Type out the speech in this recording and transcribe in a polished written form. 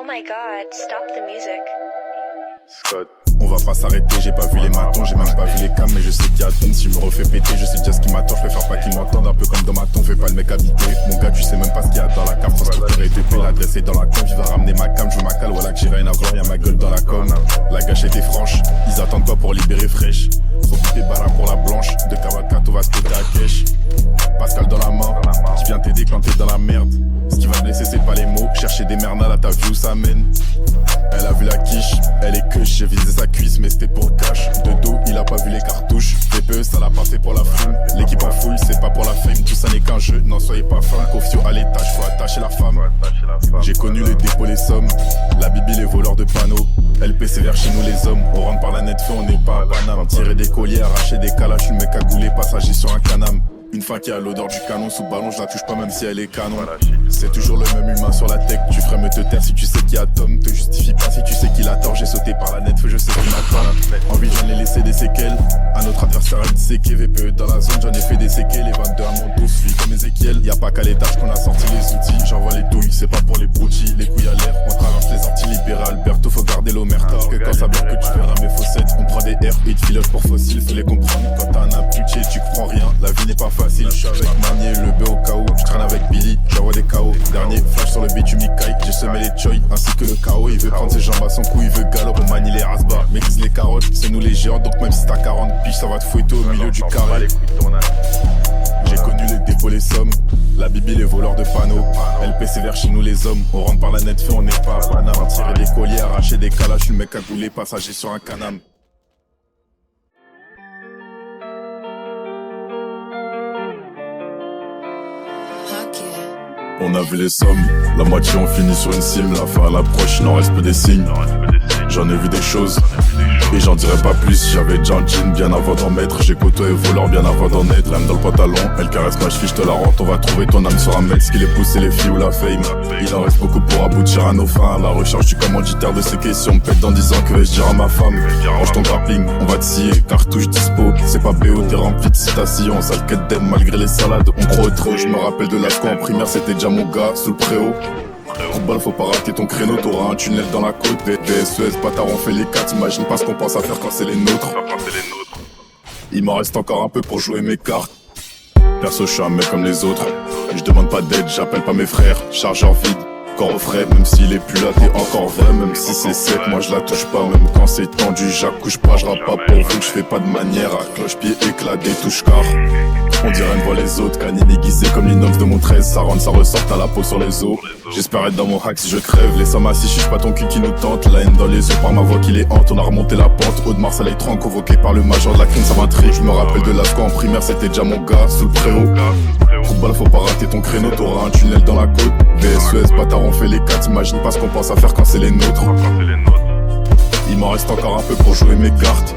Oh my god, stop the music. Scott. On va pas s'arrêter, j'ai pas vu les matons, j'ai même pas vu les cams, mais je sais qu'il y a ton. Si je me refais péter, je sais déjà ce qui m'attend, je préfère pas qu'ils m'entendent, un peu comme dans ma tombe, fais pas le mec habité. Mon gars, tu sais même pas ce qu'il y a dans la cave, constructeur et TP, l'adresse est dans la com, il va ramener ma cam, je veux ma cale, voilà que j'ai rien à voir, y'a ma gueule dans la com. La gâchette est franche, ils attendent quoi pour libérer fraîche. Faut quitter Bala pour la blanche, de Cavalcato va se péter à Kesh. Pascal dans la main, qui vient t'aider quand t'es dans la merde. Ce qui va te blesser c'est pas les mots, chercher des merdes là t'as vu où ça mène. Elle a vu la quiche, elle est que j'ai visé sa cuisse mais c'était pour le cash. De dos il a pas vu les cartouches, VPE ça l'a pas fait pour la frime. L'équipe en full c'est pas pour la fame, tout ça n'est qu'un jeu, n'en soyez pas fan. Confio à l'étage, faut attacher la femme. J'ai connu les dépôts, les sommes, la bibi les voleurs de panneaux. LP sévère chez nous les hommes, on rentre par la net feu, on n'est pas à Paname. Tirer des colliers, arracher des calaches, je suis le mec cagoulé, passager sur un canam. Une fois qu'il y a l'odeur du canon sous ballon, je la touche pas même si elle est canon. C'est toujours le même humain sur la tech, tu ferais me te taire si tu sais qu'il y a Tom. Te justifie pas si tu sais qu'il a tort, j'ai sauté par la net, feu je sais qu'il m'attend. Envie j'en ai laissé des séquelles, à notre adversaire a une séquelle. VPE dans la zone, j'en ai fait des séquelles. Les 22 à mon dos, suis comme Ezekiel. Y'a pas qu'à l'étage qu'on a sorti les outils, j'envoie les douilles, c'est pas pour les broutilles. Les couilles à l'air, on traverse les anti-libérales. Alberto, faut garder l'omerta, que quand ça bloque que tu verras mes faussettes. On prend des R, et te filoche pour fossiles, faut les comprendre. Quand t'as un abruti, tu comprends rien, la vie n'est pas facile. Je suis avec Manier, le B au KO, je traîne avec Billy, j'envoie des KO. Dernier flash sur le beat, tu m'y-cailles, j'ai semé les choy, ainsi que le KO. Il veut prendre ses jambes à son cou, il veut galop, on manie les rasbas. Maîtrise les carottes, c'est nous les géants, donc même si t'as 40 piges, ça va te fouetter au milieu du carré. J'ai connu les dépôts, les sommes, la bibi, les voleurs de panneaux. LP sévère chez nous les hommes, on rentre par la net feu, on n'est pas à Paname. Tirer des colliers, arracher des calaches, je suis le mec cagoulé, passager sur un canam. On a vu les sommes, la moitié on finit sur une cime. La fin à l'approche, il en reste peu des signes. J'en ai vu des choses, et j'en dirais pas plus. J'avais déjà un jean bien avant d'en mettre. J'ai côtoyé voleur bien avant d'en être. L'âme dans le pantalon, elle caresse ma cheville, je te la rente. On va trouver ton âme sur un mec, ce qui les pousse, c'est les filles ou la fame. Il en reste beaucoup pour aboutir à nos fins. La recherche du commanditaire de ces questions me pète dans 10 ans. Que vais-je dire à ma femme? Range ton grappling, on va te scier, cartouche dispo. C'est pas BO, t'es rempli de citations. Sale quête d'aime malgré les salades. On croit trop, je me rappelle de l'asco en primaire, c'était déjà mon gars sous le préau. Coup de balle, faut pas rater ton créneau, t'auras un tunnel dans la côte. VSES, bâtard, on fait les 4, imagine pas ce qu'on pense à faire quand c'est les nôtres. Il m'en reste encore un peu pour jouer mes cartes. Perso, je suis un mec comme les autres. Je demande pas d'aide, j'appelle pas mes frères. Chargeur vide, corps au frais, même s'il est plus là, t'es encore vrai. Même si c'est sec, moi je la touche pas. Même quand c'est tendu, j'accouche pas. Je rappe pas pour vous, je fais pas de manière. À cloche-pied éclat des touches car on dirait une voix les autres, canine aiguisé comme l'inox de mon 13. Ça rentre, ça ressort, à la peau sur les os. J'espère être dans mon hack si je crève. Les sommes assis, chiche pas ton cul qui nous tente. La haine dans les yeux par ma voix qui les hante. On a remonté la pente, haut de Marseille Tran, convoqué par le major de la crime, ça m'intrigue. Je me rappelle de l'asco en primaire, c'était déjà mon gars sous le préau. Coup de balle, faut pas rater ton créneau, t'auras un tunnel dans la côte. VSES, bâtard, on fait les 4, imagine pas ce qu'on pense à faire quand c'est les nôtres. Il m'en reste encore un peu pour jouer mes cartes.